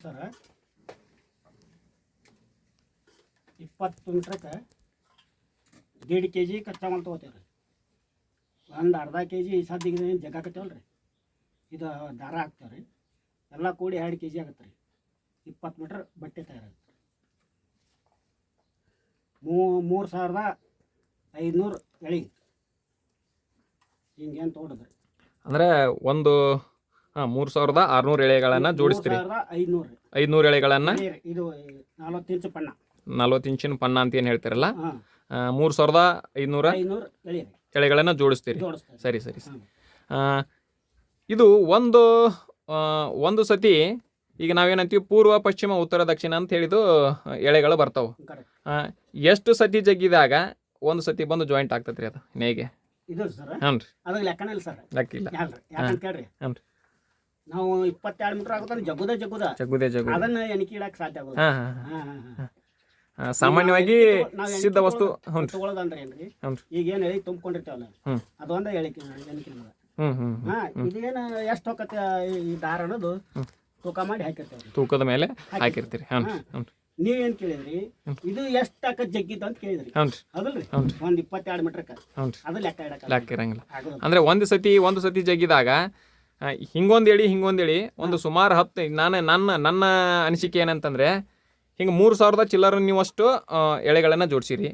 ಸರ 20 ಕ್ವಿಂಟಲ್ಗೆ 1.5 kg ಕಚ್ಚಾ mall ತೊಗೋತೀವಿ. ಒಂದು ಅರ್ಧ kg ಸದ್ದಿಗೆ ಜಗ್ಗಾಕತ್ತೇವಲ್ರಿ, ಇದು ದಾರ ಹಾಕ್ತೇವೆ ರೀ. ಎಲ್ಲ ಕೂಡಿ 2 kg ಆಗುತ್ತೆ ರೀ. 20 ಮೀಟ್ರ್ ಬಟ್ಟೆ ತಯಾರಾಗುತ್ತೆ. 3500 ಎಳೆ ಹಿಂಗೇನು ತೊಗೊಂಡ್ರಿ ಅಂದರೆ ಒಂದು 3600 ಎಳೆಗಳನ್ನು ಜೋಡಿಸ್ತೀರಿ. 500 ಎಳೆಗಳನ್ನು ಇದು 40 ಇಂಚ್ ಪಣ್ಣ, 40 ಇಂಚಿನ ಪಣ್ಣ ಅಂತ ಏನು ಹೇಳ್ತೀರಲ್ಲ, 3500 ಎಳೆಗಳನ್ನು ಜೋಡಿಸ್ತೀರಿ. ಸರಿ ಸರಿ ಸರಿ. ಇದು ಒಂದು ಸತಿ ಈಗ ನಾವೇನಂತೀವಿ ಪೂರ್ವ ಪಶ್ಚಿಮ ಉತ್ತರ ದಕ್ಷಿಣ ಅಂತ ಹೇಳಿದು ಎಳೆಗಳು ಬರ್ತಾವೆ. ಎಷ್ಟು ಸತಿ ಜಗ್ಗಿದಾಗ ಒಂದು ಸತಿ ಬಂದು ಜಾಯಿಂಟ್ ಆಗ್ತೈತ್ರಿ ಅದು ನೇಗೆ? ಇದು ಸರ್ ಹ್ಞೂ ರೀ, ಅದಕ್ಕೆ ಲೆಕ್ಕನೇ ಇಲ್ಲ ಸರ್. ಲೆಕ್ಕಿಲ್ಲ. ಯಾಕಂತ ಕೇಳ್ರಿ, ಹ್ಞೂ ರೀ, ನಾವು 22 ಮೀಟರ್ ಆಗುತ್ತಾನೆ ಜಗ್ಗುದ ಅದನ್ನ ಎಣಿಕೆ ಇಡಕ್ಕೆ ಸಾಧ್ಯ ಆಗೋದು. ಸಾಮಾನ್ಯವಾಗಿ ಸಿದ್ಧ ವಸ್ತು ತಗೊಳ್ಳೋದಂದ್ರೆ ಏನ್ರಿ, ಈಗ ಏನು ಎಳಿ ತುಂಬಿಕೊಂಡಿರ್ತಾವಲ್ಲ ಅದು ಒಂದ ಎಣಿಕೆ ಇದೇನು ಎಷ್ಟು ಹೋಗತ್ತೆ ಈ ದಾರ ಅನ್ನೋದು ತೂಕ ಮಾಡಿ ಹಾಕಿರ್ತೇವೆ. ತೂಕದ ಮೇಲೆ ಹಾಕಿರ್ತೀರಿ. ನೀವೇನ್ ಕೇಳಿದ್ರಿ, ಇದು ಎಷ್ಟು ಹಾಕತ್ ಜಗ್ಗಿದ್ದು ಅಂತ ಕೇಳಿದ್ರಿ, ಅದಲ್ರಿ? ಒಂದ್ 22 ಮೀಟರ್ಕ ಅದು ಲೆಕ್ಕ ಇರಂಗಿಲ್ಲ. ಅಂದ್ರೆ ಒಂದು ಸತಿ ಜಗ್ಗಿದಾಗ ಹಿಂಗೊಂದು ಎಳಿ ಒಂದು ಸುಮಾರು 10 ನನ್ನ ಅನಿಸಿಕೆ ಏನಂತಂದ್ರೆ, ಹಿಂಗೆ 3000 ಚಿಲ್ಲರ ನೀವು ಅಷ್ಟು ಎಳೆಗಳನ್ನು ಜೋಡಿಸಿರಿ.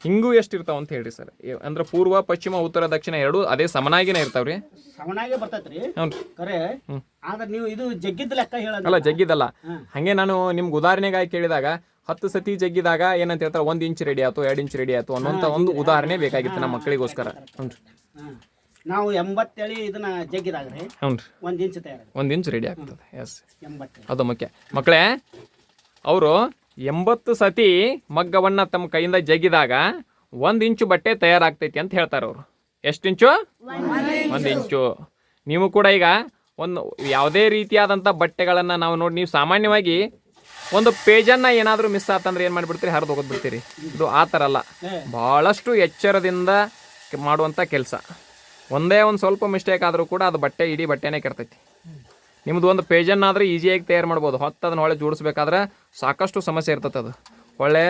ಹಿಂಗೂ ಎಷ್ಟು ಇರ್ತಾವ ಅಂತ ಹೇಳ್ರಿ ಸರ್? ಅಂದ್ರೆ ಪೂರ್ವ ಪಶ್ಚಿಮ ಉತ್ತರ ದಕ್ಷಿಣ ಎರಡೂ ಅದೇ ಸಮನಾಗಿನೇ ಇರ್ತಾವ್ರಿ? ಸಮನಾಗೆ ಬರ್ತೈತ್ರಿ ಖರೆ. ಆದ್ರೆ ನೀವು ಇದು ಜಗ್ಗಿದ ಲೆಕ್ಕ ಅಲ್ಲ, ಜಗ್ಗಿದಲ್ಲ. ಹಂಗೆ ನಾನು ನಿಮ್ಗೆ ಉದಾಹರಣೆಗಾಗಿ ಕೇಳಿದಾಗ 10 ಸತಿ ಜಗ್ಗಿದಾಗ ಏನಂತ ಹೇಳ್ತಾರೆ, 1 ಇಂಚ್ ರೆಡಿ ಆಯ್ತು, 2 ಇಂಚ್ ರೆಡಿ ಆಯ್ತು ಅನ್ನೋಂಥ ಒಂದು ಉದಾಹರಣೆ ಬೇಕಾಗಿತ್ತು ನಮ್ಮ ಮಕ್ಕಳಿಗೋಸ್ಕರ. ನಾವು 80 ಎಳೆ ಇದನ್ನ ಜಗ್ಗಿದಾಗ್ರಿ 1 ಇಂಚ್ ತಯಾರ 1 ಇಂಚ್ ರೆಡಿ ಆಗ್ತದೆ. ಎಸ್, 80 ಅದು ಮುಖ್ಯ ಮಕ್ಕಳೇ. ಅವರು 80 ಸತಿ ಮಗ್ಗವನ್ನು ತಮ್ಮ ಕೈಯಿಂದ ಜಗ್ಗಿದಾಗ 1 ಇಂಚು ಬಟ್ಟೆ ತಯಾರಾಗ್ತೈತಿ ಅಂತ ಹೇಳ್ತಾರೆ ಅವರು. ಎಷ್ಟು ಇಂಚು? 1 ಇಂಚು. ನೀವು ಕೂಡ ಈಗ ಒಂದು ಯಾವುದೇ ರೀತಿಯಾದಂಥ ಬಟ್ಟೆಗಳನ್ನು ನಾವು ನೋಡಿ, ನೀವು ಸಾಮಾನ್ಯವಾಗಿ ಒಂದು ಪೇಜನ್ನು ಏನಾದರೂ ಮಿಸ್ ಆತಂದ್ರೆ ಏನು ಮಾಡಿಬಿಡ್ತೀರಿ, ಹರಿದು ಹೋಗೋದ್ಬಿಡ್ತೀರಿ. ಇದು ಆ ಥರ ಅಲ್ಲ, ಭಾಳಷ್ಟು ಎಚ್ಚರದಿಂದ ಮಾಡುವಂಥ ಕೆಲಸ. ಒಂದೇ ಒಂದು ಸ್ವಲ್ಪ ಮಿಸ್ಟೇಕ್ ಆದರೂ ಕೂಡ ಅದು ಇಡೀ ಬಟ್ಟೆನೇ ಕೆಡ್ತೈತಿ. ನಿಮ್ಮದು ಒಂದು ಪೇಜನ್ನಾದರೆ ಈಸಿಯಾಗಿ ತಯಾರು ಮಾಡ್ಬೋದು. ಅದನ್ನು ಹೊಳೆ ಜೋಡಿಸ್ಬೇಕಾದ್ರೆ ಸಾಕಷ್ಟು ಸಮಸ್ಯೆ ಇರ್ತದೆ. ಅದು ಒಳ್ಳೆ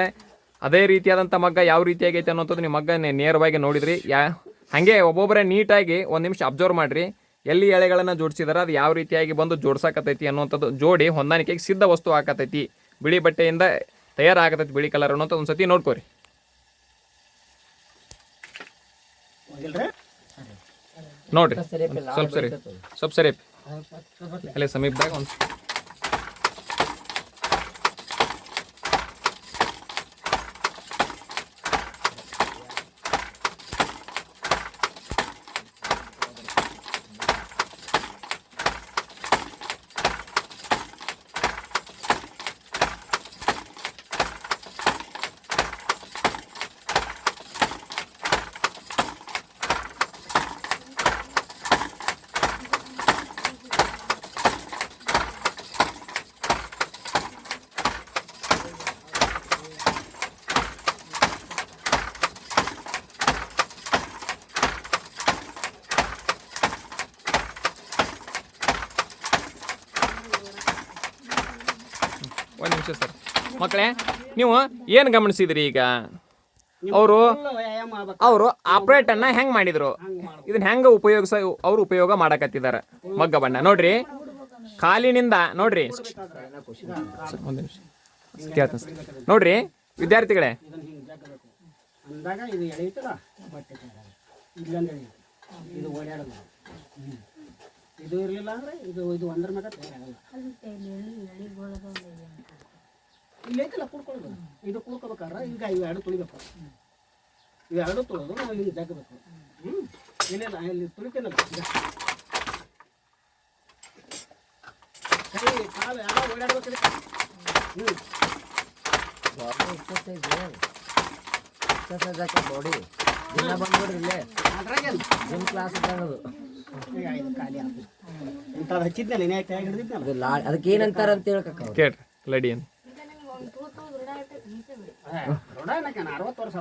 ಅದೇ ರೀತಿಯಾದಂಥ ಮಗ್ಗ ಯಾವ ರೀತಿಯಾಗಿ ಐತೆ ಅನ್ನೋಂಥದ್ದು ನೀವು ಮಗ್ಗ ನೇರವಾಗಿ ನೋಡಿದ್ರಿ. ಹಾಗೆ ಒಬ್ಬೊಬ್ಬರೇ ನೀಟಾಗಿ 1 ನಿಮಿಷ ಅಬ್ಸರ್ವ್ ಮಾಡಿರಿ, ಎಲ್ಲಿ ಎಳೆಗಳನ್ನು ಜೋಡಿಸಿದಾರೆ ಅದು ಯಾವ ರೀತಿಯಾಗಿ ಬಂದು ಜೋಡ್ಸಾಕತ್ತೈತಿ ಅನ್ನೋಂಥದ್ದು ಜೋಡಿ ಹೊಂದಾಣಿಕೆಗೆ ಸಿದ್ಧ ವಸ್ತು ಹಾಕತೈತಿ, ಬಿಳಿ ಬಟ್ಟೆಯಿಂದ ತಯಾರಾಗತೈತಿ, ಬಿಳಿ ಕಲರ್ ಅನ್ನೋಂಥದ್ದು ಒಂದು ಸತಿ ನೋಡ್ಕೋರಿ. ನೋಡ್ರಿ, ಸ್ವಲ್ಪ ಸರಿ ಅಲ್ಲೇ ಸಮೀಪದಾಗ ಒಂದು ಒಂದು ನಿಮಿಷ ಸರ್. ಮಕ್ಕಳೇ, ನೀವು ಏನು ಗಮನಿಸಿದ್ರಿ? ಈಗ ಅವರು ಆಪ್ರೇಟನ್ನು ಹೆಂಗೆ ಮಾಡಿದರು, ಇದನ್ನ ಹೆಂಗೆ ಉಪಯೋಗ ಮಾಡಕತ್ತಿದ್ದಾರೆ ಮಗ್ಗ ಬಣ್ಣ ನೋಡ್ರಿ. ಕಾಲಿನಿಂದ ನೋಡ್ರಿ, ಒಂದು ನಿಮಿಷ ಕೇಳ್ತೀನಿ ಸರ್. ನೋಡ್ರಿ ವಿದ್ಯಾರ್ಥಿಗಳೇ, ಇದು ಇರಲಿಲ್ಲ ಅಂದ್ರೆ ಇದು ಒಂದ್ರ ಮ್ಯಾಗ ತಯಾರಾಗಲ್ಲ. ಇಲ್ಲಿ ಐತಲ್ಲ ಕುಡ್ಕೊಳ್ಳೋದು, ಇದು ಕುಡ್ಕೋಬೇಕಾದ್ರೆ ಈಗ ಇವೆರಡು ತುಳಿಬೇಕು. ಇವೆರಡು ತುಳಿದು ನಾವು ಹಿಂಗೆ ಜಗ್ಗಬೇಕು. ಏನಿಲ್ಲ, ಇಲ್ಲಿ ತುಳಿತೇನಲ್ಲ, ಕೈ ಕಾಲು ಎಲ್ಲ ಓಡಾಡ್ಬೇಕು. ಬಾಡಿ ದಿನ ಬಂದ್ಬಿಡ್ರಿ ಇಲ್ಲೇ ಜಿಮ್ ಕ್ಲಾಸ್ ಇಂಥದ್ದು ಹಚ್ಚಿದ್ನಲ್ಲ, ಇನ್ಯಾಕೆ ಕೈ ಹಿಡಿದಿದ್ನಲ್ಲ, ಅದಕ್ಕೆ ಏನಂತಾರ ಅಂತ ಹೇಳ್ಕಕ್ಕ ಕೇಳ್ರಿ ಲಡಿ ಅಂತ. 60 ವರ್ಷ